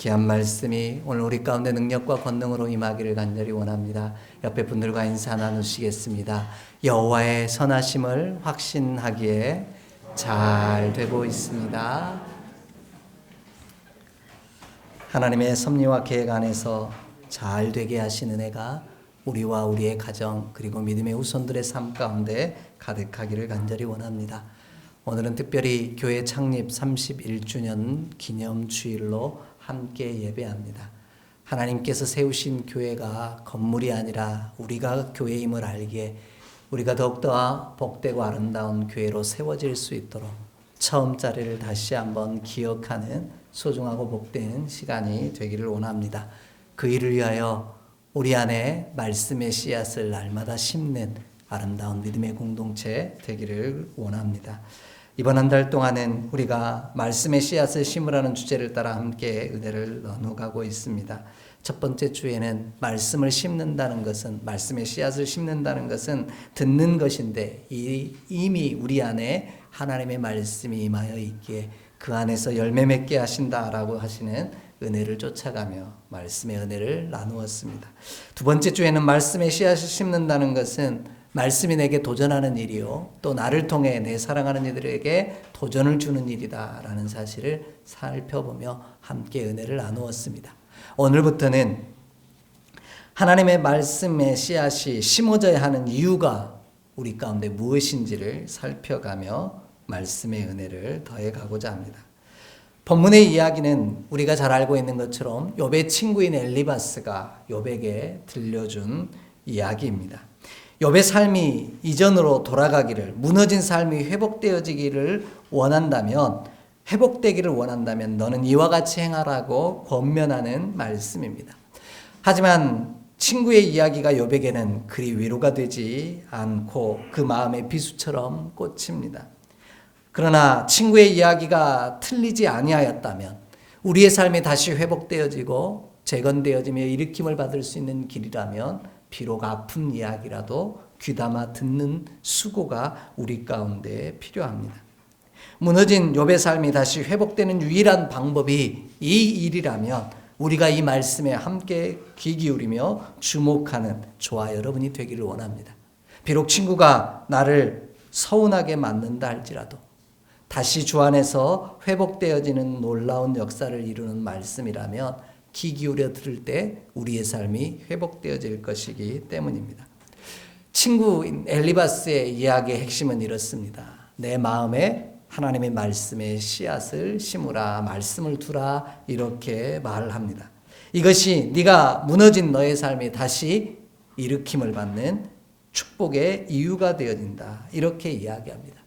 귀한 말씀이 오늘 우리 가운데 능력과 권능으로 임하기를 간절히 원합니다. 옆에 분들과 인사 나누시겠습니다. 여호와의 선하심을 확신하기에 잘 되고 있습니다. 하나님의 섭리와 계획 안에서 잘 되게 하신 은혜가 우리와 우리의 가정 그리고 믿음의 후손들의 삶 가운데 가득하기를 간절히 원합니다. 오늘은 특별히 교회 창립 31주년 기념주일로 함께 예배합니다. 하나님께서 세우신 교회가 건물이 아니라 우리가 교회임을 알기에 우리가 더욱더 복되고 아름다운 교회로 세워질 수 있도록 처음 자리를 다시 한번 기억하는 소중하고 복된 시간이 되기를 원합니다. 그 일을 위하여 우리 안에 말씀의 씨앗을 날마다 심는 아름다운 믿음의 공동체 되기를 원합니다. 이번 한 달 동안은 우리가 말씀의 씨앗을 심으라는 주제를 따라 함께 은혜를 나눠가고 있습니다. 첫 번째 주에는 말씀을 심는다는 것은, 말씀의 씨앗을 심는다는 것은 듣는 것인데 이미 우리 안에 하나님의 말씀이 임하여 있기에 그 안에서 열매 맺게 하신다라고 하시는 은혜를 쫓아가며 말씀의 은혜를 나누었습니다. 두 번째 주에는 말씀의 씨앗을 심는다는 것은 말씀이 내게 도전하는 일이요 또 나를 통해 내 사랑하는 이들에게 도전을 주는 일이다라는 사실을 살펴보며 함께 은혜를 나누었습니다. 오늘부터는 하나님의 말씀의 씨앗이 심어져야 하는 이유가 우리 가운데 무엇인지를 살펴가며 말씀의 은혜를 더해가고자 합니다. 본문의 이야기는 우리가 잘 알고 있는 것처럼 욥의 친구인 엘리바스가 욥에게 들려준 이야기입니다. 욥의 삶이 이전으로 돌아가기를, 무너진 삶이 회복되어지기를 원한다면, 회복되기를 원한다면 너는 이와 같이 행하라고 권면하는 말씀입니다. 하지만 친구의 이야기가 욥에게는 그리 위로가 되지 않고 그 마음의 비수처럼 꽂힙니다. 그러나 친구의 이야기가 틀리지 아니하였다면 우리의 삶이 다시 회복되어지고 재건되어지며 일으킴을 받을 수 있는 길이라면 비록 아픈 이야기라도 귀담아 듣는 수고가 우리 가운데 필요합니다. 무너진 욥의 삶이 다시 회복되는 유일한 방법이 이 일이라면 우리가 이 말씀에 함께 귀 기울이며 주목하는 저와 여러분이 되기를 원합니다. 비록 친구가 나를 서운하게 만든다 할지라도 다시 주 안에서 회복되어지는 놀라운 역사를 이루는 말씀이라면 귀 기울여 들을 때 우리의 삶이 회복되어질 것이기 때문입니다. 친구인 엘리바스의 이야기의 핵심은 이렇습니다. 내 마음에 하나님의 말씀의 씨앗을 심으라, 말씀을 두라 이렇게 말을 합니다. 이것이 네가 무너진 너의 삶이 다시 일으킴을 받는 축복의 이유가 되어진다 이렇게 이야기합니다.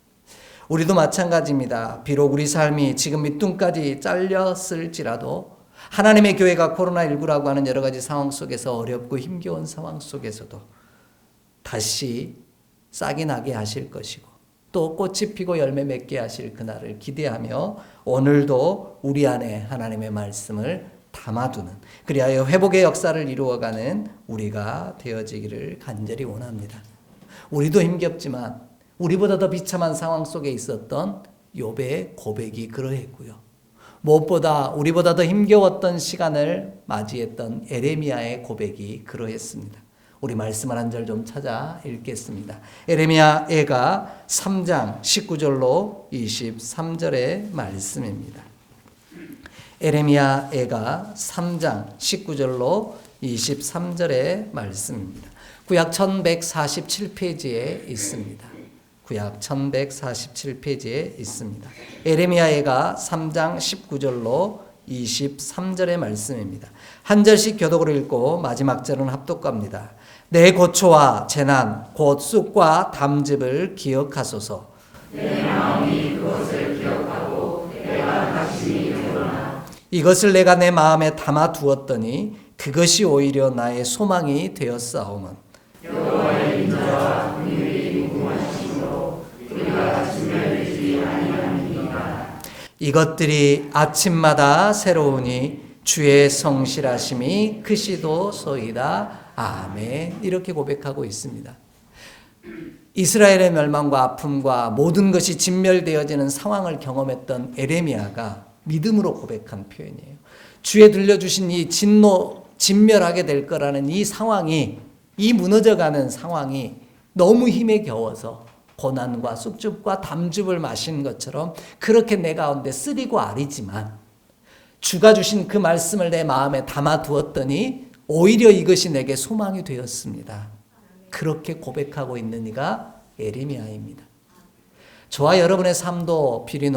우리도 마찬가지입니다. 비록 우리 삶이 지금 밑둥까지 잘렸을지라도 하나님의 교회가 코로나19라고 하는 여러 가지 상황 속에서 어렵고 힘겨운 상황 속에서도 다시 싹이 나게 하실 것이고 또 꽃이 피고 열매 맺게 하실 그날을 기대하며 오늘도 우리 안에 하나님의 말씀을 담아두는, 그리하여 회복의 역사를 이루어가는 우리가 되어지기를 간절히 원합니다. 우리도 힘겹지만 우리보다 더 비참한 상황 속에 있었던 욥의 고백이 그러했고요. 무엇보다 우리보다 더 힘겨웠던 시간을 맞이했던 에레미야의 고백이 그러했습니다. 우리 말씀을 한 절 좀 찾아 읽겠습니다. 에레미야 애가 3장 19절로 23절의 말씀입니다. 에레미야 애가 3장 19절로 23절의 말씀입니다. 구약 1147페이지에 있습니다. 구약 1147페이지에 있습니다. 에레미야가 3장 19절로 23절의 말씀입니다. 한 절씩 교독으로 읽고 마지막 절은 합독합니다. 내 고초와 재난 곧 쑥과 담즙을 기억하소서. 내 마음이 그것을 기억하고 내가 다시 일어나 이것을 내가 내 마음에 담아 두었더니 그것이 오히려 나의 소망이 되었사오면 여호와의 인자와 긍휼이 무궁하심으로 우리가 주멸되지 아니하니이다. 이것들이 아침마다 새로우니 주의 성실하심이 크시도소이다. 아멘. 이렇게 고백하고 있습니다. 이스라엘의 멸망과 아픔과 모든 것이 진멸되어지는 상황을 경험했던 에레미야가 믿음으로 고백한 표현이에요. 주에 들려주신 이 진멸하게 될 거라는 이 상황이, 이 무너져가는 상황이 너무 힘에 겨워서 고난과 쑥줍과 담즙을 마신 것처럼 그렇게 내 가운데 쓰리고 아리지만 주가 주신 그 말씀을 내 마음에 담아두었더니 오히려 이것이 내게 소망이 되었습니다. 그렇게 고백하고 있는 이가 예레미야입니다. 저와 여러분의 삶도 비리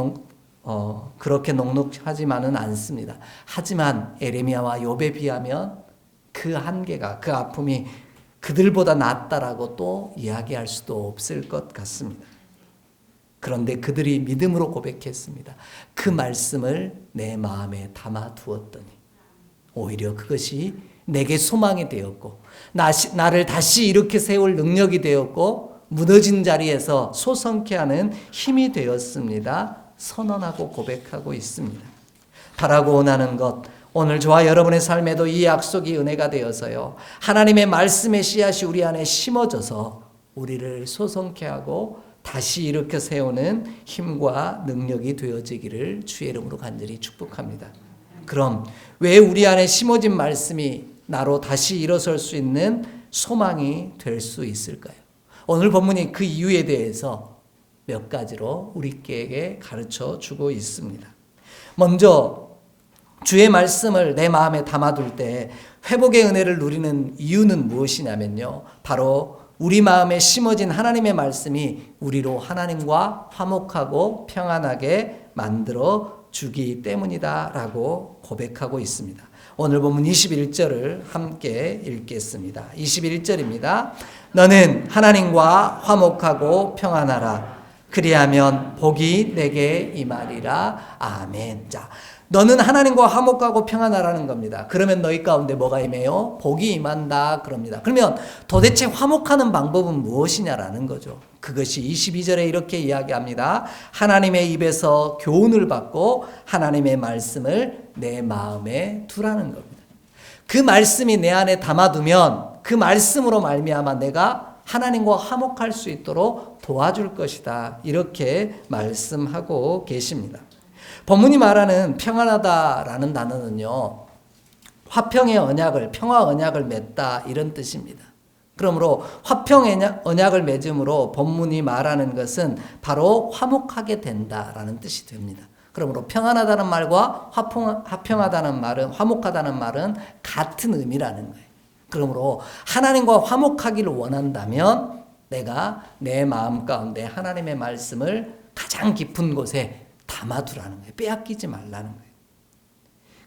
그렇게 녹록하지만은 않습니다. 하지만 예레미야와 욥에 비하면 그 한계가, 그 아픔이 그들보다 낫다라고 또 이야기할 수도 없을 것 같습니다. 그런데 그들이 믿음으로 고백했습니다. 그 말씀을 내 마음에 담아두었더니 오히려 그것이 내게 소망이 되었고 나를 다시 일으켜 세울 능력이 되었고 무너진 자리에서 솟성케 하는 힘이 되었습니다. 선언하고 고백하고 있습니다. 바라고 원하는 것, 오늘 저와 여러분의 삶에도 이 약속이 은혜가 되어서요, 하나님의 말씀의 씨앗이 우리 안에 심어져서 우리를 솟성케 하고 다시 일으켜 세우는 힘과 능력이 되어지기를 주의 이름으로 간절히 축복합니다. 그럼 왜 우리 안에 심어진 말씀이 나로 다시 일어설 수 있는 소망이 될 수 있을까요? 오늘 본문이 그 이유에 대해서 몇 가지로 우리에게 가르쳐 주고 있습니다. 먼저 주의 말씀을 내 마음에 담아둘 때 회복의 은혜를 누리는 이유는 무엇이냐면요, 바로 우리 마음에 심어진 하나님의 말씀이 우리로 하나님과 화목하고 평안하게 만들어 주기 때문이다라고 고백하고 있습니다. 오늘 본문 21절을 함께 읽겠습니다. 21절입니다. 너는 하나님과 화목하고 평안하라. 그리하면 복이 내게 임하리라. 아멘. 자, 너는 하나님과 화목하고 평안하라는 겁니다. 그러면 너희 가운데 뭐가 임해요? 복이 임한다 그럽니다. 그러면 도대체 화목하는 방법은 무엇이냐라는 거죠. 그것이 22절에 이렇게 이야기합니다. 하나님의 입에서 교훈을 받고 하나님의 말씀을 내 마음에 두라는 겁니다. 그 말씀이 내 안에 담아두면 그 말씀으로 말미암아 내가 하나님과 화목할 수 있도록 도와줄 것이다. 이렇게 말씀하고 계십니다. 본문이 말하는 평안하다라는 단어는요, 화평의 언약을, 평화 언약을 맺다 이런 뜻입니다. 그러므로 화평의 언약을 맺음으로 본문이 말하는 것은 바로 화목하게 된다라는 뜻이 됩니다. 그러므로 평안하다는 말과 화평하다는 말은, 화목하다는 말은 같은 의미라는 거예요. 그러므로 하나님과 화목하기를 원한다면 내가 내 마음 가운데 하나님의 말씀을 가장 깊은 곳에 담아두라는 거예요. 빼앗기지 말라는 거예요.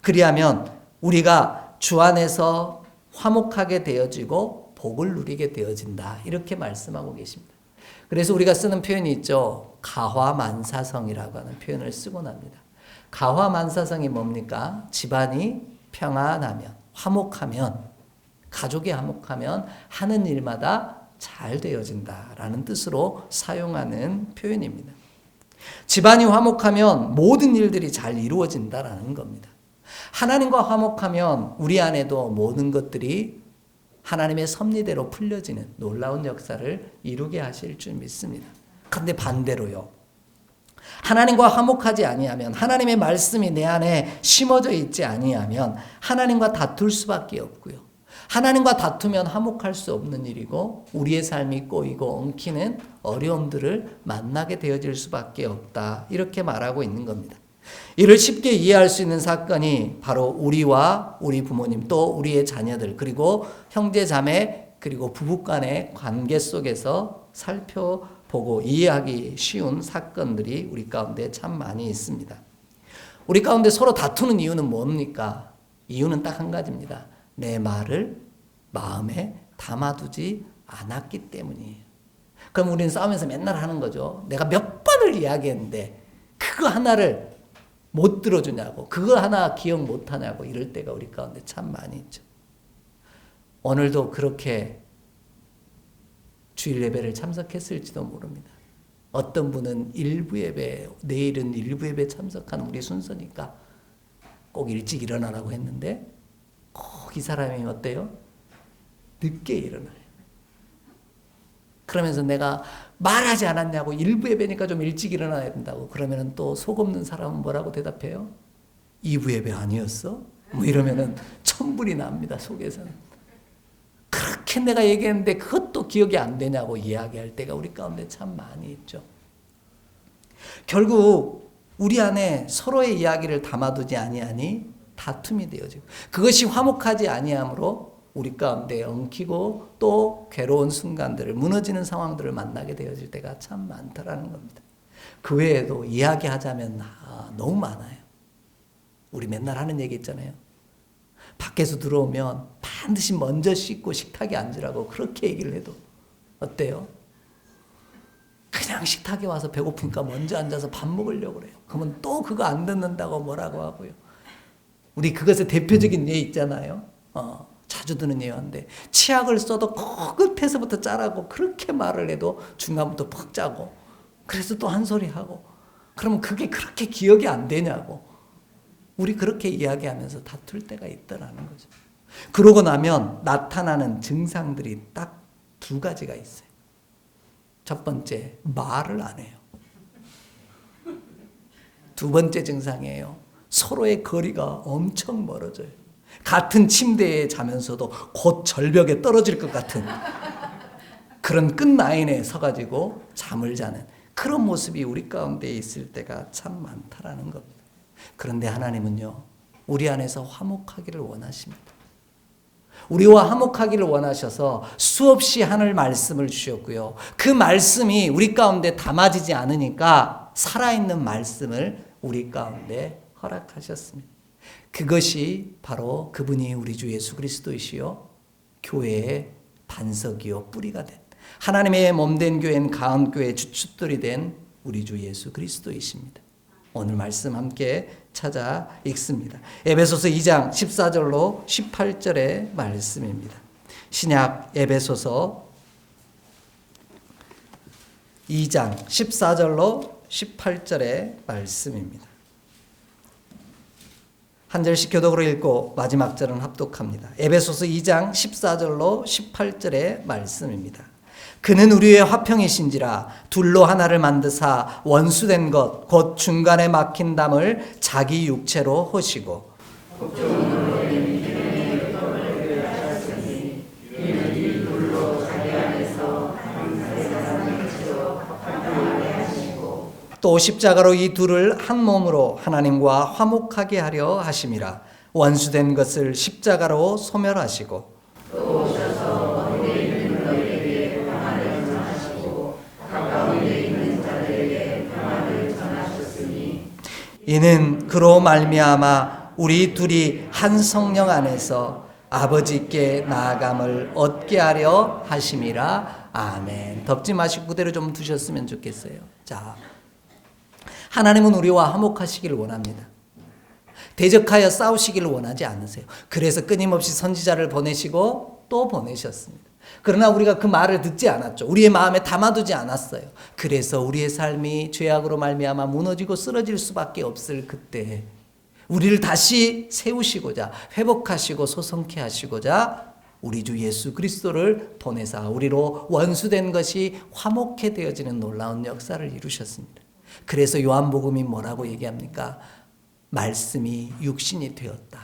그리하면 우리가 주 안에서 화목하게 되어지고 복을 누리게 되어진다. 이렇게 말씀하고 계십니다. 그래서 우리가 쓰는 표현이 있죠. 가화만사성이라고 하는 표현을 쓰곤 합니다. 가화만사성이 뭡니까? 집안이 평안하면, 화목하면, 가족이 화목하면 하는 일마다 잘 되어진다라는 뜻으로 사용하는 표현입니다. 집안이 화목하면 모든 일들이 잘 이루어진다라는 겁니다. 하나님과 화목하면 우리 안에도 모든 것들이 하나님의 섭리대로 풀려지는 놀라운 역사를 이루게 하실 줄 믿습니다. 그런데 반대로요, 하나님과 화목하지 아니하면, 하나님의 말씀이 내 안에 심어져 있지 아니하면 하나님과 다툴 수밖에 없고요, 하나님과 다투면 화목할 수 없는 일이고 우리의 삶이 꼬이고 엉키는 어려움들을 만나게 되어질 수밖에 없다. 이렇게 말하고 있는 겁니다. 이를 쉽게 이해할 수 있는 사건이 바로 우리와 우리 부모님, 또 우리의 자녀들, 그리고 형제 자매, 그리고 부부 간의 관계 속에서 살펴보고 이해하기 쉬운 사건들이 우리 가운데 참 많이 있습니다. 우리 가운데 서로 다투는 이유는 뭡니까? 이유는 딱 한 가지입니다. 내 말을 마음에 담아두지 않았기 때문이에요. 그럼 우리는 싸우면서 맨날 하는 거죠. 내가 몇 번을 이야기했는데 그거 하나를 못 들어주냐고, 그거 하나 기억 못하냐고, 이럴 때가 우리 가운데 참 많이 있죠. 오늘도 그렇게 주일 예배를 참석했을지도 모릅니다. 어떤 분은 일부 예배, 내일은 일부 예배 참석하는 우리 순서니까 꼭 일찍 일어나라고 했는데 꼭 이 사람이 어때요? 늦게 일어나요. 그러면서 내가 말하지 않았냐고, 일부 예배니까 좀 일찍 일어나야 된다고 그러면 또 속 없는 사람은 뭐라고 대답해요? 2부 예배 아니었어? 뭐 이러면은 천불이 납니다, 속에서는. 그렇게 내가 얘기했는데 그것도 기억이 안 되냐고 이야기할 때가 우리 가운데 참 많이 있죠. 결국 우리 안에 서로의 이야기를 담아두지 아니하니 다툼이 되어지고, 그것이 화목하지 아니하므로 우리 가운데 엉키고 또 괴로운 순간들을, 무너지는 상황들을 만나게 되어질 때가 참 많다라는 겁니다. 그 외에도 이야기하자면 너무 많아요. 우리 맨날 하는 얘기 있잖아요. 밖에서 들어오면 반드시 먼저 씻고 식탁에 앉으라고 그렇게 얘기를 해도 어때요? 그냥 식탁에 와서 배고프니까 먼저 앉아서 밥 먹으려고 그래요. 그러면 또 그거 안 듣는다고 뭐라고 하고요. 우리 그것의 대표적인 예 있잖아요. 자주 드는 예인데, 치약을 써도 끝에서부터 짜라고 그렇게 말을 해도 중간부터 푹 짜고, 그래서 또 한 소리 하고, 그러면 그게 그렇게 기억이 안 되냐고. 우리 그렇게 이야기하면서 다툴 때가 있더라는 거죠. 그러고 나면 나타나는 증상들이 딱 2가지가 있어요. 첫 번째, 말을 안 해요. 2번째 증상이에요. 서로의 거리가 엄청 멀어져요. 같은 침대에 자면서도 곧 절벽에 떨어질 것 같은 그런 끝라인에 서가지고 잠을 자는 그런 모습이 우리 가운데 있을 때가 참 많다라는 겁니다. 그런데 하나님은요, 우리 안에서 화목하기를 원하십니다. 우리와 화목하기를 원하셔서 수없이 하늘 말씀을 주셨고요. 그 말씀이 우리 가운데 담아지지 않으니까 살아있는 말씀을 우리 가운데 허락하셨습니다. 그것이 바로 그분이 우리 주 예수 그리스도이시요 교회의 반석이요 뿌리가 된, 하나님의 몸된 교회인 가은교회의 주춧돌이 된 우리 주 예수 그리스도이십니다. 오늘 말씀 함께 찾아 읽습니다. 에베소서 2장 14절로 18절의 말씀입니다. 신약 에베소서 2장 14절로 18절의 말씀입니다. 한 절씩 교독으로 읽고 마지막 절은 합독합니다. 에베소서 2장 14절로 18절의 말씀입니다. 그는 우리의 화평이신지라 둘로 하나를 만드사 원수된 것 곧 중간에 막힌 담을 자기 육체로 허시고 또 십자가로 이 둘을 한 몸으로 하나님과 화목하게 하려 하심이라. 원수된 것을 십자가로 소멸하시고 또 오셔서 멀리 있는 너희에게 평안을 전하시고 가까운 데 있는 자들에게 평안을 전하셨으니 이는 그로 말미암아 우리 둘이 한 성령 안에서 아버지께 나아감을 얻게 하려 하심이라. 아멘. 덮지 마시고 그대로 좀 두셨으면 좋겠어요. 자, 하나님은 우리와 화목하시기를 원합니다. 대적하여 싸우시기를 원하지 않으세요. 그래서 끊임없이 선지자를 보내시고 또 보내셨습니다. 그러나 우리가 그 말을 듣지 않았죠. 우리의 마음에 담아두지 않았어요. 그래서 우리의 삶이 죄악으로 말미암아 무너지고 쓰러질 수밖에 없을 그때 우리를 다시 세우시고자, 회복하시고 소성케 하시고자 우리 주 예수 그리스도를 보내사 우리로 원수된 것이 화목해 되어지는 놀라운 역사를 이루셨습니다. 그래서 요한복음이 뭐라고 얘기합니까? 말씀이 육신이 되었다.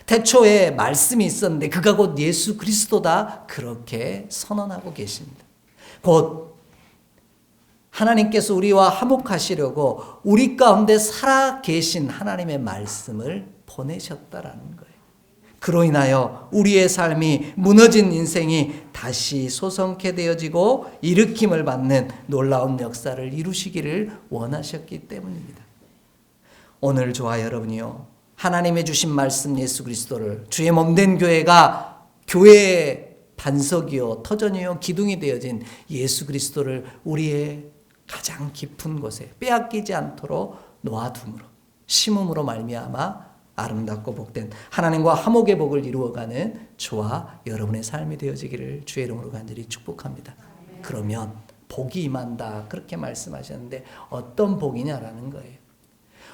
태초에 말씀이 있었는데 그가 곧 예수 그리스도다, 그렇게 선언하고 계십니다. 곧 하나님께서 우리와 화목하시려고 우리 가운데 살아 계신 하나님의 말씀을 보내셨다라는 거예요. 그로 인하여 우리의 삶이 무너진 인생이 다시 소성케 되어지고 일으킴을 받는 놀라운 역사를 이루시기를 원하셨기 때문입니다. 오늘 저와 여러분이요, 하나님의 주신 말씀 예수 그리스도를, 주의 몸된 교회가 교회의 반석이요 터전이요 기둥이 되어진 예수 그리스도를 우리의 가장 깊은 곳에 빼앗기지 않도록 놓아둠으로, 심음으로 말미암아 아름답고 복된 하나님과 화목의 복을 이루어가는 저와 여러분의 삶이 되어지기를 주의 이름으로 간절히 축복합니다. 그러면 복이 임한다, 그렇게 말씀하셨는데 어떤 복이냐라는 거예요.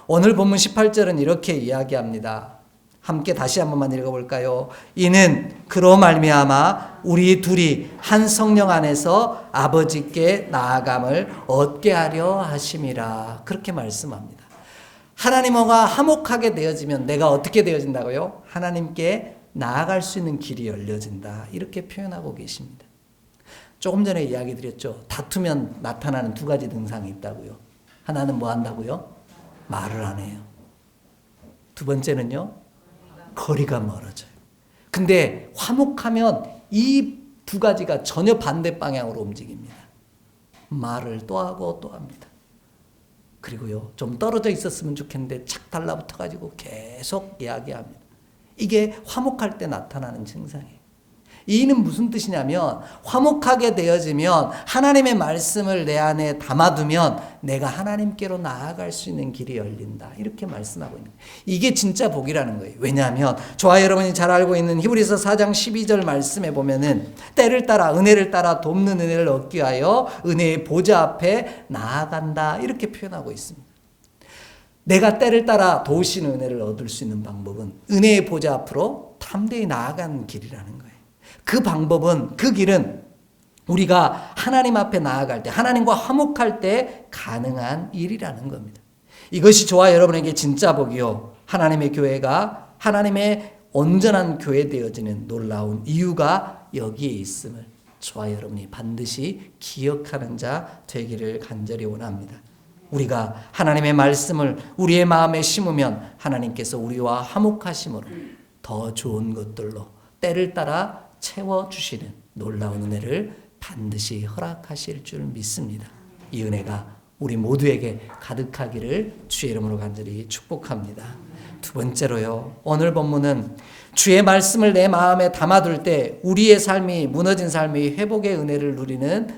오늘 본문 18절은 이렇게 이야기합니다. 함께 다시 한 번만 읽어볼까요? 이는 그로 말미암아 우리 둘이 한 성령 안에서 아버지께 나아감을 얻게 하려 하심이라. 그렇게 말씀합니다. 하나님과 화목하게 되어지면 내가 어떻게 되어진다고요? 하나님께 나아갈 수 있는 길이 열려진다. 이렇게 표현하고 계십니다. 조금 전에 이야기 드렸죠. 다투면 나타나는 두 가지 증상이 있다고요. 하나는 뭐 한다고요? 말을 안 해요. 두 번째는요? 거리가 멀어져요. 근데 화목하면 이 두 가지가 전혀 반대 방향으로 움직입니다. 말을 또 하고 또 합니다. 그리고요, 좀 떨어져 있었으면 좋겠는데 착 달라붙어가지고 계속 이야기합니다. 이게 화목할 때 나타나는 증상이에요. 이는 무슨 뜻이냐면 화목하게 되어지면 하나님의 말씀을 내 안에 담아두면 내가 하나님께로 나아갈 수 있는 길이 열린다. 이렇게 말씀하고 있는 거예요. 이게 진짜 복이라는 거예요. 왜냐하면 저와 여러분이 잘 알고 있는 히브리서 4장 12절 말씀에 보면은 때를 따라 은혜를 따라 돕는 은혜를 얻기 위하여 은혜의 보좌 앞에 나아간다. 이렇게 표현하고 있습니다. 내가 때를 따라 도우시는 은혜를 얻을 수 있는 방법은 은혜의 보좌 앞으로 담대히 나아가는 길이라는 거예요. 그 방법은, 그 길은 우리가 하나님 앞에 나아갈 때, 하나님과 화목할 때 가능한 일이라는 겁니다. 이것이 저와 여러분에게 진짜 복이요, 하나님의 교회가 하나님의 온전한 교회 되어지는 놀라운 이유가 여기에 있음을 저와 여러분이 반드시 기억하는 자 되기를 간절히 원합니다. 우리가 하나님의 말씀을 우리의 마음에 심으면 하나님께서 우리와 화목하심으로 더 좋은 것들로 때를 따라 채워주시는 놀라운 은혜를 반드시 허락하실 줄 믿습니다. 이 은혜가 우리 모두에게 가득하기를 주의 이름으로 간절히 축복합니다. 두 번째로요, 오늘 본문은 주의 말씀을 내 마음에 담아둘 때 우리의 삶이, 무너진 삶이 회복의 은혜를 누리는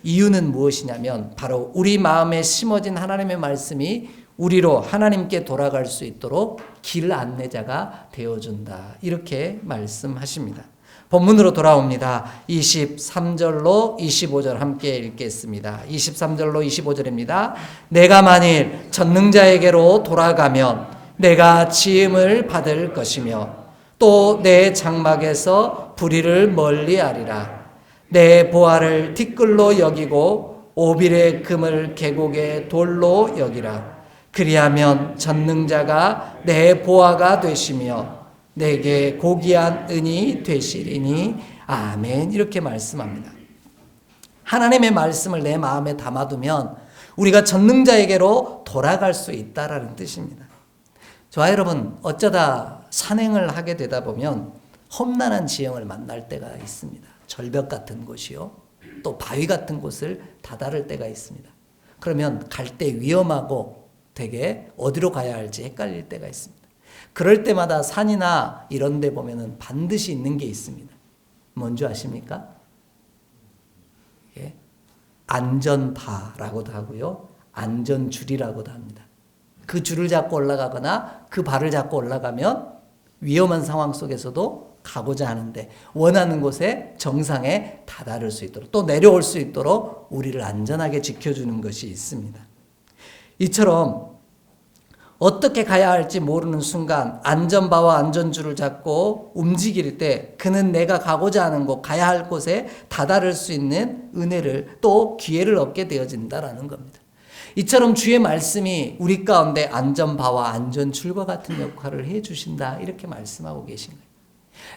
이유는 무엇이냐면 바로 우리 마음에 심어진 하나님의 말씀이 우리로 하나님께 돌아갈 수 있도록 길 안내자가 되어준다. 이렇게 말씀하십니다. 본문으로 돌아옵니다. 23절로 25절 함께 읽겠습니다. 23절로 25절입니다. 내가 만일 전능자에게로 돌아가면 내가 지음을 받을 것이며 또 내 장막에서 불의를 멀리하리라. 내 보화를 티끌로 여기고 오빌의 금을 계곡의 돌로 여기라. 그리하면 전능자가 내 보화가 되시며 내게 고귀한 은이 되시리니 아멘. 이렇게 말씀합니다. 하나님의 말씀을 내 마음에 담아두면 우리가 전능자에게로 돌아갈 수 있다라는 뜻입니다. 저와 여러분, 어쩌다 산행을 하게 되다 보면 험난한 지형을 만날 때가 있습니다. 절벽 같은 곳이요, 또 바위 같은 곳을 다다를 때가 있습니다. 그러면 갈 때 위험하고 되게 어디로 가야 할지 헷갈릴 때가 있습니다. 그럴 때마다 산이나 이런 데 보면은 반드시 있는 게 있습니다. 뭔지 아십니까? 예? 안전바라고도 하고요, 안전줄이라고도 합니다. 그 줄을 잡고 올라가거나 그 발을 잡고 올라가면 위험한 상황 속에서도 가고자 하는데 원하는 곳에 정상에 다다를 수 있도록, 또 내려올 수 있도록 우리를 안전하게 지켜주는 것이 있습니다. 이처럼 어떻게 가야 할지 모르는 순간 안전바와 안전줄을 잡고 움직일 때 그는 내가 가고자 하는 곳, 가야 할 곳에 다다를 수 있는 은혜를, 또 기회를 얻게 되어진다라는 겁니다. 이처럼 주의 말씀이 우리 가운데 안전바와 안전줄과 같은 역할을 해주신다. 이렇게 말씀하고 계신 거예요.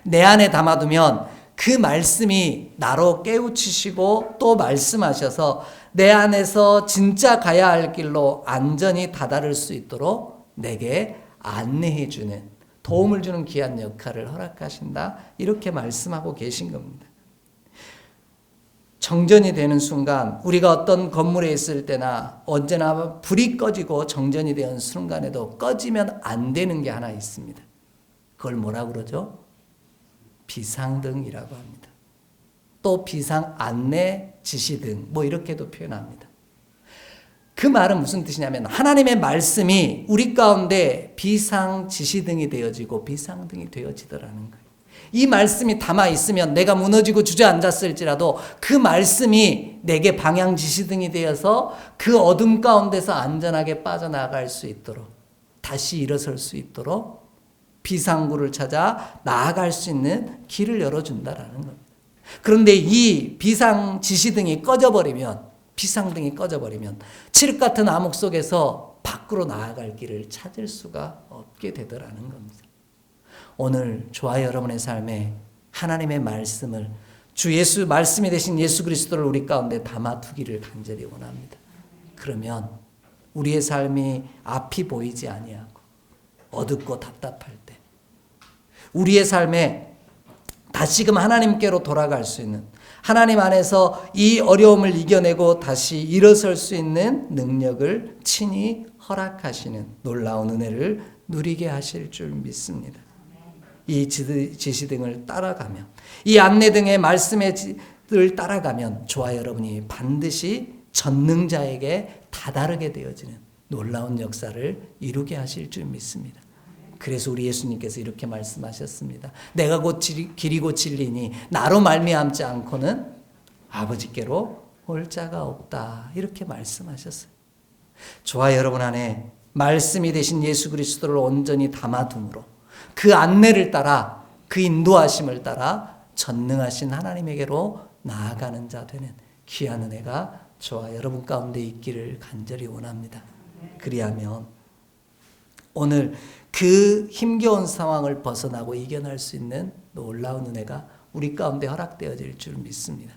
내 안에 담아두면 그 말씀이 나로 깨우치시고 또 말씀하셔서 내 안에서 진짜 가야 할 길로 안전히 다다를 수 있도록 내게 안내해주는, 도움을 주는 귀한 역할을 허락하신다. 이렇게 말씀하고 계신 겁니다. 정전이 되는 순간, 우리가 어떤 건물에 있을 때나 언제나 불이 꺼지고 정전이 되는 순간에도 꺼지면 안 되는 게 하나 있습니다. 그걸 뭐라고 그러죠? 비상등이라고 합니다. 또 비상 안내 지시등, 뭐 이렇게도 표현합니다. 그 말은 무슨 뜻이냐면 하나님의 말씀이 우리 가운데 비상 지시등이 되어지고 비상등이 되어지더라는 거예요. 이 말씀이 담아 있으면 내가 무너지고 주저앉았을지라도 그 말씀이 내게 방향 지시등이 되어서 그 어둠 가운데서 안전하게 빠져나갈 수 있도록, 다시 일어설 수 있도록 비상구를 찾아 나아갈 수 있는 길을 열어준다라는 겁니다. 그런데 이 비상 지시등이 꺼져버리면, 비상등이 꺼져버리면 칠흑 같은 암흑 속에서 밖으로 나아갈 길을 찾을 수가 없게 되더라는 겁니다. 오늘 저와 여러분의 삶에 하나님의 말씀을, 주 예수 말씀이 되신 예수 그리스도를 우리 가운데 담아두기를 간절히 원합니다. 그러면 우리의 삶이 앞이 보이지 아니하고 어둡고 답답할 때, 우리의 삶에 다시금 하나님께로 돌아갈 수 있는, 하나님 안에서 이 어려움을 이겨내고 다시 일어설 수 있는 능력을 친히 허락하시는 놀라운 은혜를 누리게 하실 줄 믿습니다. 이 지시등을 따라가면, 이 안내등의 말씀을 따라가면 저와 여러분이 반드시 전능자에게 다다르게 되어지는 놀라운 역사를 이루게 하실 줄 믿습니다. 그래서 우리 예수님께서 이렇게 말씀하셨습니다. 내가 곧 길이고 진리니 나로 말미암지 않고는 아버지께로 올 자가 없다. 이렇게 말씀하셨어요. 저와 여러분 안에 말씀이 되신 예수 그리스도를 온전히 담아둠으로 그 안내를 따라, 그 인도하심을 따라 전능하신 하나님에게로 나아가는 자 되는 귀한 은혜가 저와 여러분 가운데 있기를 간절히 원합니다. 그리하면 오늘 그 힘겨운 상황을 벗어나고 이겨낼 수 있는 놀라운 은혜가 우리 가운데 허락되어질 줄 믿습니다.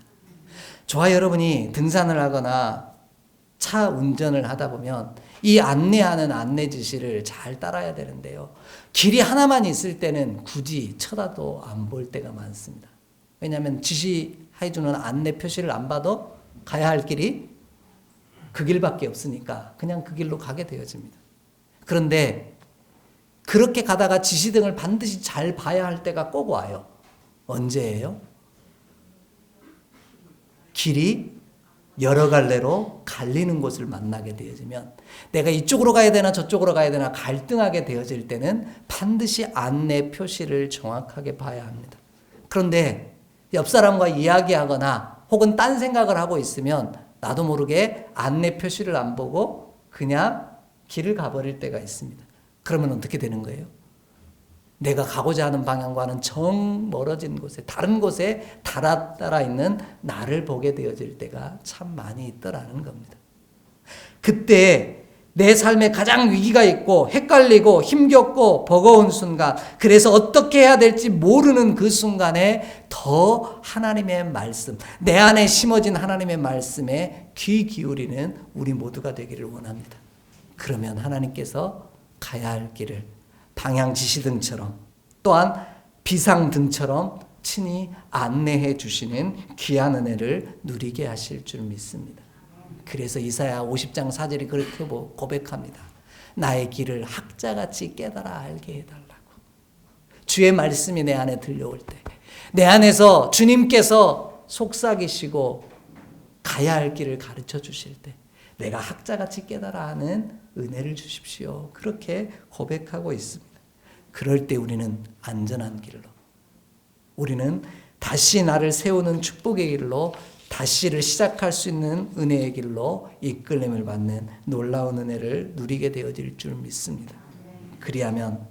저와 여러분이 등산을 하거나 차 운전을 하다 보면 이 안내하는 안내 지시를 잘 따라야 되는데요. 길이 하나만 있을 때는 굳이 쳐다도 안 볼 때가 많습니다. 왜냐하면 지시해주는 안내 표시를 안 봐도 가야 할 길이 그 길밖에 없으니까 그냥 그 길로 가게 되어집니다. 그런데 그렇게 가다가 지시등을 반드시 잘 봐야 할 때가 꼭 와요. 언제예요? 길이 여러 갈래로 갈리는 곳을 만나게 되어지면, 내가 이쪽으로 가야 되나 저쪽으로 가야 되나 갈등하게 되어질 때는 반드시 안내 표시를 정확하게 봐야 합니다. 그런데 옆 사람과 이야기하거나 혹은 딴 생각을 하고 있으면 나도 모르게 안내 표시를 안 보고 그냥 길을 가버릴 때가 있습니다. 그러면 어떻게 되는 거예요? 내가 가고자 하는 방향과는 정 멀어진 곳에, 다른 곳에 따라 있는 나를 보게 되어질 때가 참 많이 있더라는 겁니다. 그때 내 삶에 가장 위기가 있고 헷갈리고 힘겹고 버거운 순간, 그래서 어떻게 해야 될지 모르는 그 순간에 더 하나님의 말씀, 내 안에 심어진 하나님의 말씀에 귀 기울이는 우리 모두가 되기를 원합니다. 그러면 하나님께서 가야 할 길을 방향 지시등처럼, 또한 비상등처럼 친히 안내해 주시는 귀한 은혜를 누리게 하실 줄 믿습니다. 그래서 이사야 50장 4절이 그렇게 고백합니다. 나의 길을 학자같이 깨달아 알게 해달라고. 주의 말씀이 내 안에 들려올 때, 내 안에서 주님께서 속삭이시고 가야 할 길을 가르쳐 주실 때 내가 학자같이 깨달아 하는 은혜를 주십시오. 그렇게 고백하고 있습니다. 그럴 때 우리는 안전한 길로, 우리는 다시 나를 세우는 축복의 길로, 다시를 시작할 수 있는 은혜의 길로 이끌림을 받는 놀라운 은혜를 누리게 되어질 줄 믿습니다. 그리하면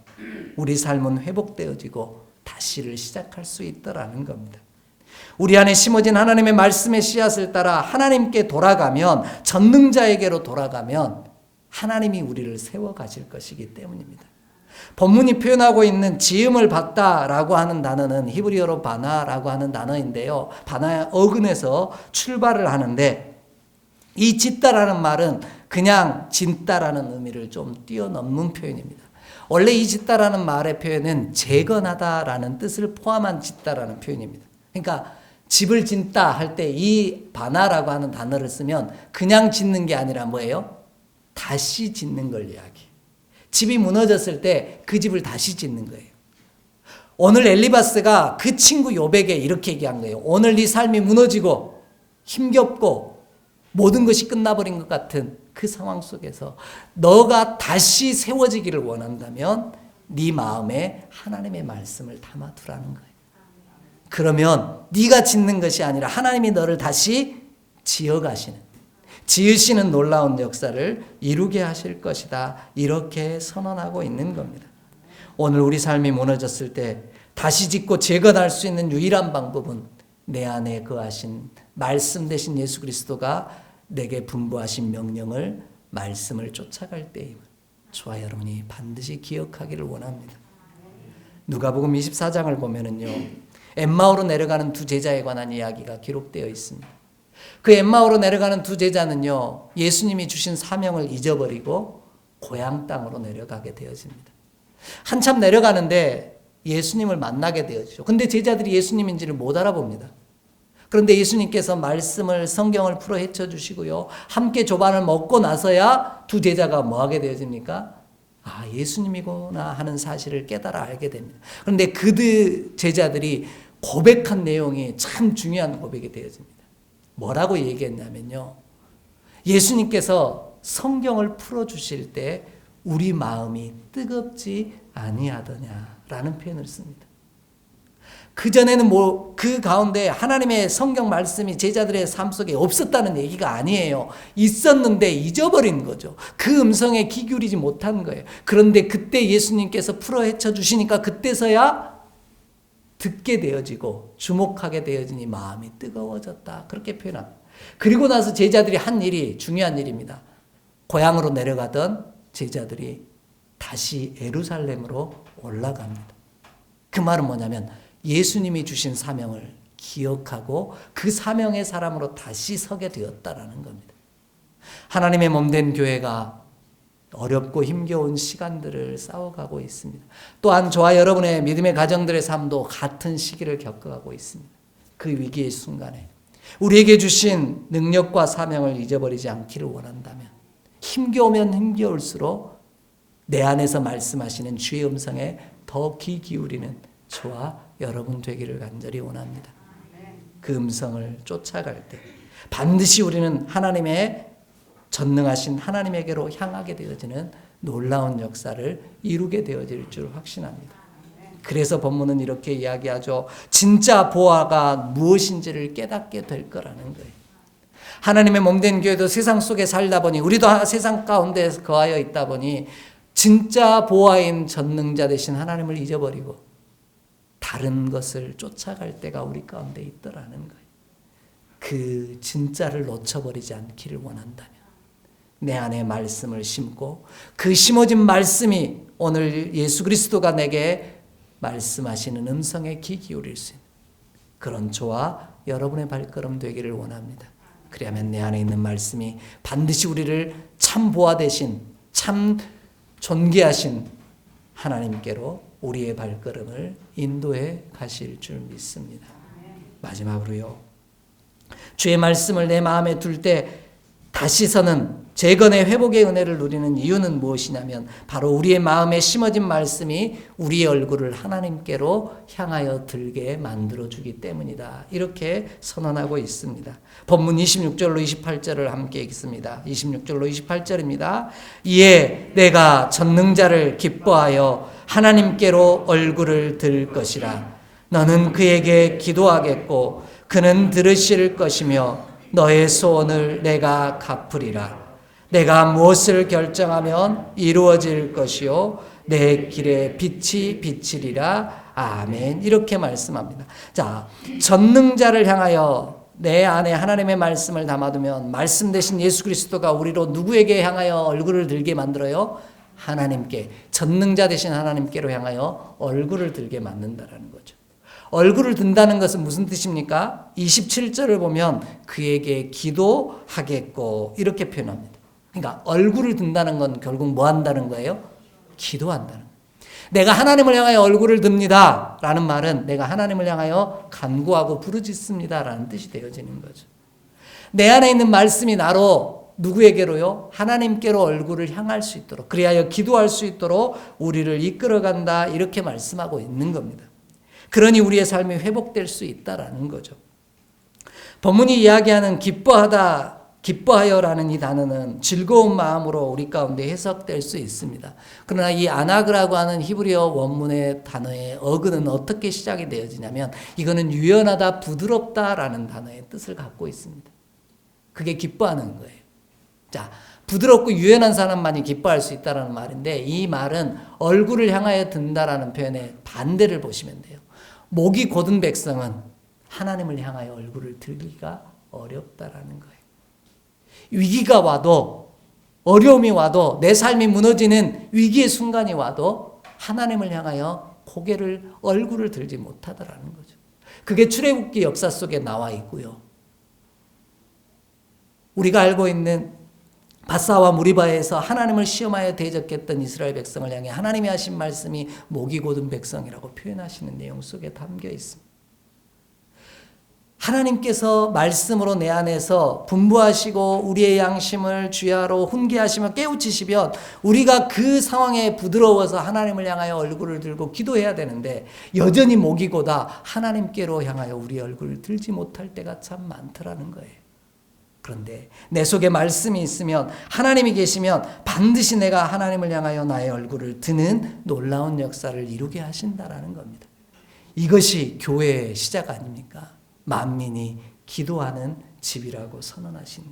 우리 삶은 회복되어지고 다시를 시작할 수 있다라는 겁니다. 우리 안에 심어진 하나님의 말씀의 씨앗을 따라 하나님께 돌아가면, 전능자에게로 돌아가면 하나님이 우리를 세워가실 것이기 때문입니다. 본문이 표현하고 있는 지음을 받다라고 하는 단어는 히브리어로 바나라고 하는 단어인데요. 바나의 어근에서 출발을 하는데, 이 짓다라는 말은 그냥 진다라는 의미를 좀 뛰어넘는 표현입니다. 원래 이 짓다라는 말의 표현은 재건하다라는 뜻을 포함한 짓다라는 표현입니다. 그러니까 집을 짓다 할 때 이 바나라고 하는 단어를 쓰면 그냥 짓는 게 아니라 뭐예요? 다시 짓는 걸 이야기해요. 집이 무너졌을 때 그 집을 다시 짓는 거예요. 오늘 엘리바스가 그 친구 욥에게 이렇게 얘기한 거예요. 오늘 네 삶이 무너지고 힘겹고 모든 것이 끝나버린 것 같은 그 상황 속에서 너가 다시 세워지기를 원한다면 네 마음에 하나님의 말씀을 담아두라는 거예요. 그러면 네가 짓는 것이 아니라 하나님이 너를 다시 지어가시는, 지으시는 놀라운 역사를 이루게 하실 것이다. 이렇게 선언하고 있는 겁니다. 오늘 우리 삶이 무너졌을 때 다시 짓고 재건할 수 있는 유일한 방법은 내 안에 거하신 말씀 되신 예수 그리스도가 내게 분부하신 명령을 말씀을 쫓아갈 때임을 저와 여러분이 반드시 기억하기를 원합니다. 누가복음 24장을 보면은요, 엠마오로 내려가는 두 제자에 관한 이야기가 기록되어 있습니다. 그 엠마오로 내려가는 두 제자는요, 예수님이 주신 사명을 잊어버리고 고향 땅으로 내려가게 되어집니다. 한참 내려가는데 예수님을 만나게 되어지죠. 근데 제자들이 예수님인지를 못 알아봅니다. 그런데 예수님께서 말씀을, 성경을 풀어 헤쳐 주시고요, 함께 조반을 먹고 나서야 두 제자가 뭐 하게 되어집니까? 아, 예수님이구나 하는 사실을 깨달아 알게 됩니다. 그런데 그 제자들이 고백한 내용이 참 중요한 고백이 되어집니다. 뭐라고 얘기했냐면요, 예수님께서 성경을 풀어주실 때 우리 마음이 뜨겁지 아니하더냐라는 표현을 씁니다. 그전에는 그 가운데 하나님의 성경 말씀이 제자들의 삶 속에 없었다는 얘기가 아니에요. 있었는데 잊어버린 거죠. 그 음성에 귀 기울이지 못한 거예요. 그런데 그때 예수님께서 풀어 헤쳐 주시니까 그때서야 듣게 되어지고 주목하게 되어지니 마음이 뜨거워졌다. 그렇게 표현합니다. 그리고 나서 제자들이 한 일이 중요한 일입니다. 고향으로 내려가던 제자들이 다시 예루살렘으로 올라갑니다. 그 말은 뭐냐면 예수님이 주신 사명을 기억하고 그 사명의 사람으로 다시 서게 되었다라는 겁니다. 하나님의 몸된 교회가 어렵고 힘겨운 시간들을 싸워가고 있습니다. 또한 저와 여러분의 믿음의 가정들의 삶도 같은 시기를 겪어가고 있습니다. 그 위기의 순간에 우리에게 주신 능력과 사명을 잊어버리지 않기를 원한다면, 힘겨우면 힘겨울수록 내 안에서 말씀하시는 주의 음성에 더 귀 기울이는 저와 여러분 되기를 간절히 원합니다. 그 음성을 쫓아갈 때 반드시 우리는 하나님의 전능하신 하나님에게로 향하게 되어지는 놀라운 역사를 이루게 되어질 줄 확신합니다. 그래서 본문은 이렇게 이야기하죠. 진짜 보화가 무엇인지를 깨닫게 될 거라는 거예요. 하나님의 몸된 교회도 세상 속에 살다 보니, 우리도 세상 가운데 거하여 있다 보니 진짜 보화인 전능자 되신 하나님을 잊어버리고 다른 것을 쫓아갈 때가 우리 가운데 있더라는 거예요. 그 진짜를 놓쳐버리지 않기를 원한다면 내 안에 말씀을 심고 그 심어진 말씀이 오늘 예수 그리스도가 내게 말씀하시는 음성에 귀 기울일 수 있는 그런 저와 여러분의 발걸음 되기를 원합니다. 그리하면 내 안에 있는 말씀이 반드시 우리를 참 보화 되신, 참 존귀하신 하나님께로 우리의 발걸음을 인도해 가실 줄 믿습니다. 마지막으로요, 주의 말씀을 내 마음에 둘 때 다시 서는 재건의 회복의 은혜를 누리는 이유는 무엇이냐면 바로 우리의 마음에 심어진 말씀이 우리의 얼굴을 하나님께로 향하여 들게 만들어주기 때문이다. 이렇게 선언하고 있습니다. 본문 26절로 28절을 함께 읽습니다. 26절로 28절입니다. 이에 내가 전능자를 기뻐하여 하나님께로 얼굴을 들 것이라. 너는 그에게 기도하겠고 그는 들으실 것이며 너의 소원을 내가 갚으리라. 내가 무엇을 결정하면 이루어질 것이요 내 길에 빛이 비치리라. 아멘. 이렇게 말씀합니다. 자, 전능자를 향하여 내 안에 하나님의 말씀을 담아두면 말씀 대신 예수 그리스도가 우리로 누구에게 향하여 얼굴을 들게 만들어요? 하나님께, 전능자 되신 하나님께로 향하여 얼굴을 들게 만든다라는 거죠. 얼굴을 든다는 것은 무슨 뜻입니까? 27절을 보면 그에게 기도하겠고 이렇게 표현합니다. 그러니까 얼굴을 든다는 건 결국 뭐 한다는 거예요? 기도한다는 거예요. 내가 하나님을 향하여 얼굴을 듭니다 라는 말은 내가 하나님을 향하여 간구하고 부르짖습니다 라는 뜻이 되어지는 거죠. 내 안에 있는 말씀이 나로 누구에게로요? 하나님께로 얼굴을 향할 수 있도록, 그리하여 기도할 수 있도록 우리를 이끌어간다, 이렇게 말씀하고 있는 겁니다. 그러니 우리의 삶이 회복될 수 있다라는 거죠. 본문이 이야기하는 기뻐하여라는 이 단어는 즐거운 마음으로 우리 가운데 해석될 수 있습니다. 그러나 이 아나그라고 하는 히브리어 원문의 단어의 어근은 어떻게 시작이 되어지냐면 이거는 유연하다, 부드럽다라는 단어의 뜻을 갖고 있습니다. 그게 기뻐하는 거예요. 자, 부드럽고 유연한 사람만이 기뻐할 수 있다는 말인데 이 말은 얼굴을 향하여 든다라는 표현의 반대를 보시면 돼요. 목이 곧은 백성은 하나님을 향하여 얼굴을 들기가 어렵다라는 거예요. 위기가 와도 어려움이 와도 내 삶이 무너지는 위기의 순간이 와도 하나님을 향하여 얼굴을 들지 못하더라는 거죠. 그게 출애굽기 역사 속에 나와 있고요. 우리가 알고 있는 바사와 무리바에서 하나님을 시험하여 대적했던 이스라엘 백성을 향해 하나님이 하신 말씀이 목이 곧은 백성이라고 표현하시는 내용 속에 담겨 있습니다. 하나님께서 말씀으로 내 안에서 분부하시고 우리의 양심을 주야로 훈계하시며 깨우치시면 우리가 그 상황에 부드러워서 하나님을 향하여 얼굴을 들고 기도해야 되는데 여전히 목이 고다 하나님께로 향하여 우리 얼굴을 들지 못할 때가 참 많더라는 거예요. 그런데 내 속에 말씀이 있으면 하나님이 계시면 반드시 내가 하나님을 향하여 나의 얼굴을 드는 놀라운 역사를 이루게 하신다라는 겁니다. 이것이 교회의 시작 아닙니까? 만민이 기도하는 집이라고 선언하신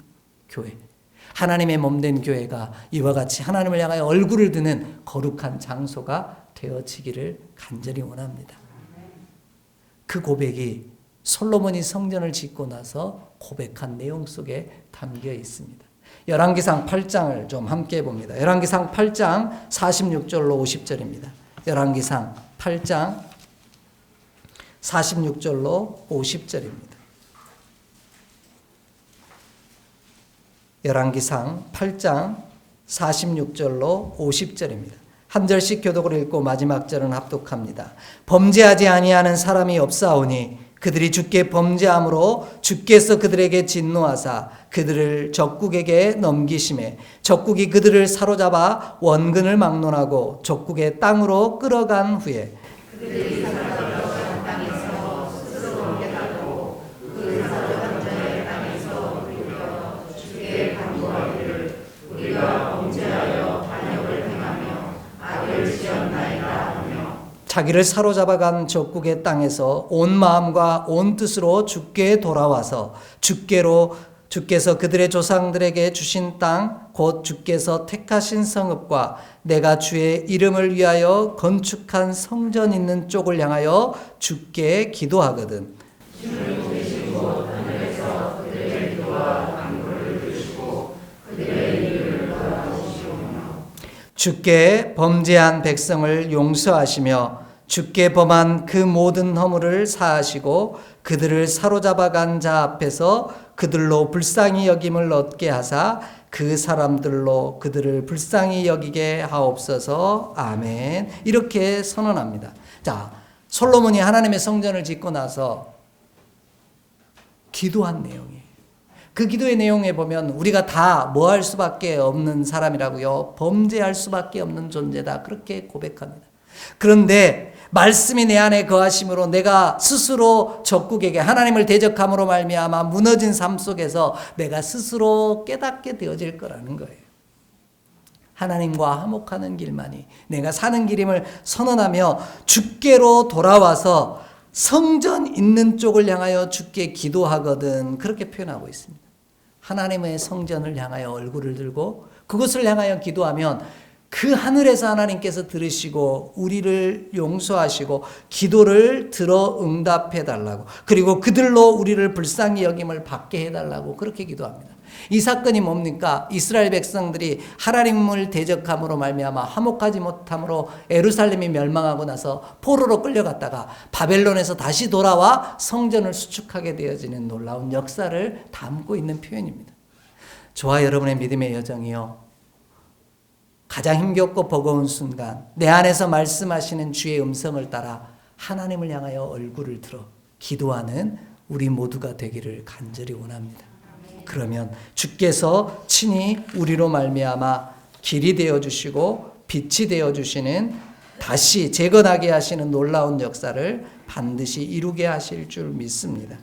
교회. 하나님의 몸된 교회가 이와 같이 하나님을 향하여 얼굴을 드는 거룩한 장소가 되어지기를 간절히 원합니다. 그 고백이 솔로몬이 성전을 짓고 나서 고백한 내용 속에 담겨 있습니다. 열왕기상 8장을 좀 함께 봅니다. 열왕기상 8장 46절로 50절입니다. 열왕기상 8장 46절로 50절입니다. 열왕기상 8장 46절로 50절입니다. 한 절씩 교독을 읽고 마지막 절은 합독합니다. 범죄하지 아니하는 사람이 없사오니 그들이 주께 범죄함으로 주께서 그들에게 진노하사 그들을 적국에게 넘기심에 적국이 그들을 사로잡아 원근을 막론하고 적국의 땅으로 끌어간 후에 그들이 사로잡은 땅에서 스스로 깨닫고 그 사로잡은 자의 땅에서 우리가 주께 간구하기를 우리가 범죄하여 반역을 행하며 악을 지었나이다 하며 자기를 사로잡아간 적국의 땅에서 온 마음과 온 뜻으로 주께 돌아와서 주께서 그들의 조상들에게 주신 땅 곧 주께서 택하신 성읍과 내가 주의 이름을 위하여 건축한 성전 있는 쪽을 향하여 주께 기도하거든. 주를 보시고 하늘에서 그들의 기도와 간구를 들으시고 그들의 일을 돌아보시오며 주께 범죄한 백성을 용서하시며 주께 범한 그 모든 허물을 사하시고 그들을 사로잡아간 자 앞에서 그들로 불쌍히 여김을 얻게 하사 그 사람들로 그들을 불쌍히 여기게 하옵소서. 아멘. 이렇게 선언합니다. 자, 솔로몬이 하나님의 성전을 짓고 나서 기도한 내용이에요. 그 기도의 내용에 보면 우리가 다 뭐 할 수밖에 없는 사람이라고요. 범죄할 수밖에 없는 존재다. 그렇게 고백합니다. 그런데 말씀이 내 안에 거하심으로 내가 스스로 적국에게 하나님을 대적함으로 말미암아 무너진 삶 속에서 내가 스스로 깨닫게 되어질 거라는 거예요. 하나님과 화목하는 길만이 내가 사는 길임을 선언하며 주께로 돌아와서 성전 있는 쪽을 향하여 주께 기도하거든. 그렇게 표현하고 있습니다. 하나님의 성전을 향하여 얼굴을 들고 그것을 향하여 기도하면 그 하늘에서 하나님께서 들으시고 우리를 용서하시고 기도를 들어 응답해 달라고 그리고 그들로 우리를 불쌍히 여김을 받게 해달라고 그렇게 기도합니다. 이 사건이 뭡니까? 이스라엘 백성들이 하나님을 대적함으로 말미암아 화목하지 못함으로 예루살렘이 멸망하고 나서 포로로 끌려갔다가 바벨론에서 다시 돌아와 성전을 수축하게 되어지는 놀라운 역사를 담고 있는 표현입니다. 저와 여러분의 믿음의 여정이요, 가장 힘겹고 버거운 순간 내 안에서 말씀하시는 주의 음성을 따라 하나님을 향하여 얼굴을 들어 기도하는 우리 모두가 되기를 간절히 원합니다. 그러면 주께서 친히 우리로 말미암아 길이 되어주시고 빛이 되어주시는 다시 재건하게 하시는 놀라운 역사를 반드시 이루게 하실 줄 믿습니다.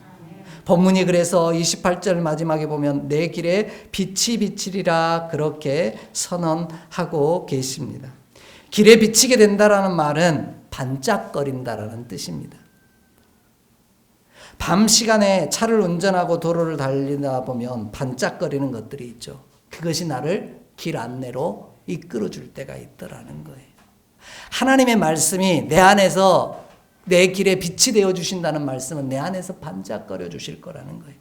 본문이 그래서 28절 마지막에 보면 내 길에 빛이 비치리라 그렇게 선언하고 계십니다. 길에 비치게 된다라는 말은 반짝거린다라는 뜻입니다. 밤 시간에 차를 운전하고 도로를 달리다 보면 반짝거리는 것들이 있죠. 그것이 나를 길 안내로 이끌어 줄 때가 있더라는 거예요. 하나님의 말씀이 내 안에서 내 길에 빛이 되어 주신다는 말씀은 내 안에서 반짝거려 주실 거라는 거예요.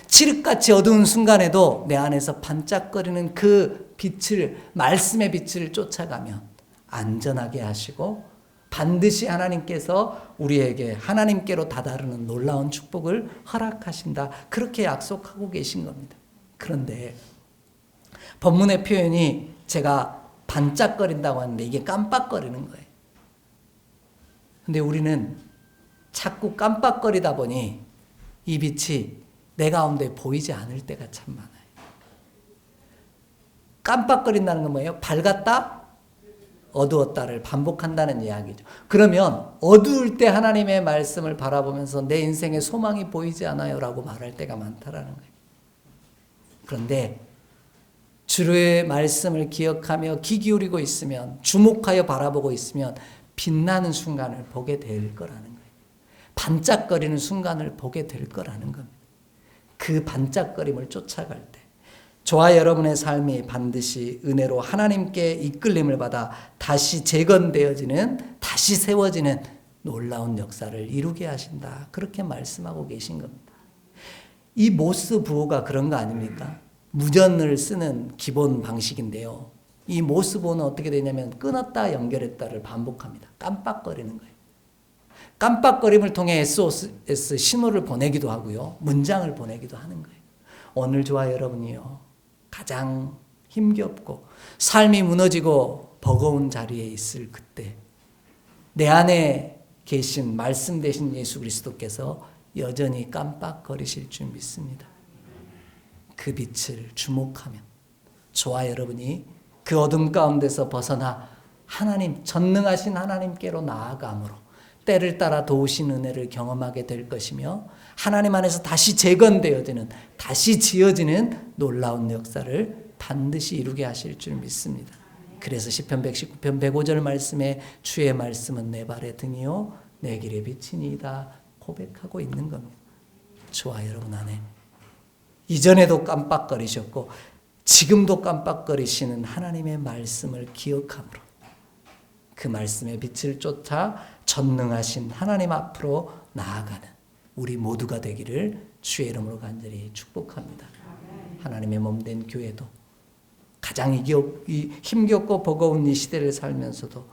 칠흑같이 어두운 순간에도 내 안에서 반짝거리는 그 빛을, 말씀의 빛을 쫓아가면 안전하게 하시고 반드시 하나님께서 우리에게 하나님께로 다다르는 놀라운 축복을 허락하신다. 그렇게 약속하고 계신 겁니다. 그런데 본문의 표현이 제가 반짝거린다고 하는데 이게 깜빡거리는 거예요. 근데 우리는 자꾸 깜빡거리다 보니 이 빛이 내 가운데 보이지 않을 때가 참 많아요. 깜빡거린다는 건 뭐예요? 밝았다, 어두웠다를 반복한다는 이야기죠. 그러면 어두울 때 하나님의 말씀을 바라보면서 내 인생에 소망이 보이지 않아요 라고 말할 때가 많다라는 거예요. 그런데 주의 말씀을 기억하며 귀 기울이고 있으면, 주목하여 바라보고 있으면 빛나는 순간을 보게 될 거라는 거예요. 반짝거리는 순간을 보게 될 거라는 겁니다. 그 반짝거림을 쫓아갈 때 저와 여러분의 삶이 반드시 은혜로 하나님께 이끌림을 받아 다시 재건되어지는, 다시 세워지는 놀라운 역사를 이루게 하신다. 그렇게 말씀하고 계신 겁니다. 이 모스 부호가 그런 거 아닙니까? 무전을 쓰는 기본 방식인데요. 이 모스 부호는 어떻게 되냐면 끊었다 연결했다를 반복합니다. 깜빡거리는 거예요. 깜빡거림을 통해 SOS 신호를 보내기도 하고요. 문장을 보내기도 하는 거예요. 오늘 저와 여러분이요. 가장 힘겹고 삶이 무너지고 버거운 자리에 있을 그때 내 안에 계신 말씀 되신 예수 그리스도께서 여전히 깜빡거리실 줄 믿습니다. 그 빛을 주목하면 저와 여러분이 그 어둠 가운데서 벗어나 하나님, 전능하신 하나님께로 나아감으로 때를 따라 도우신 은혜를 경험하게 될 것이며 하나님 안에서 다시 재건되어지는, 다시 지어지는 놀라운 역사를 반드시 이루게 하실 줄 믿습니다. 그래서 시편 119편 105절 말씀에 주의 말씀은 내 발의 등이요 내 길의 빛이니이다 고백하고 있는 겁니다. 저와 여러분 안에 이전에도 깜빡거리셨고 지금도 깜빡거리시는 하나님의 말씀을 기억함으로 그 말씀의 빛을 쫓아 전능하신 하나님 앞으로 나아가는 우리 모두가 되기를 주의 이름으로 간절히 축복합니다. 하나님의 몸된 교회도 가장 힘겹고 버거운 이 시대를 살면서도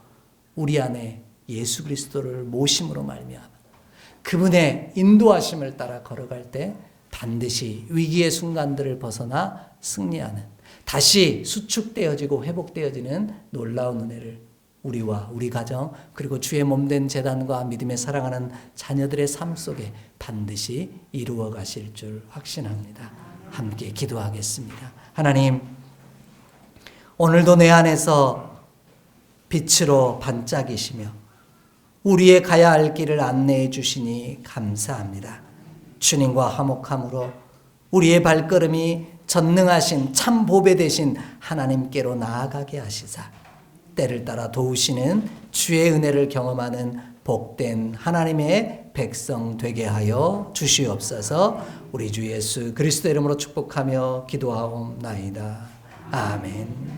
우리 안에 예수 그리스도를 모심으로 말미암아 그분의 인도하심을 따라 걸어갈 때 반드시 위기의 순간들을 벗어나 승리하는, 다시 수축되어지고 회복되어지는 놀라운 은혜를 우리와 우리 가정 그리고 주의 몸된 재단과 믿음에 사랑하는 자녀들의 삶 속에 반드시 이루어 가실 줄 확신합니다. 함께 기도하겠습니다. 하나님, 오늘도 내 안에서 빛으로 반짝이시며 우리의 가야 할 길을 안내해 주시니 감사합니다. 주님과 화목함으로 우리의 발걸음이 전능하신 참 보배 되신 하나님께로 나아가게 하시사 때를 따라 도우시는 주의 은혜를 경험하는 복된 하나님의 백성 되게 하여 주시옵소서. 우리 주 예수 그리스도 이름으로 축복하며 기도하옵나이다. 아멘.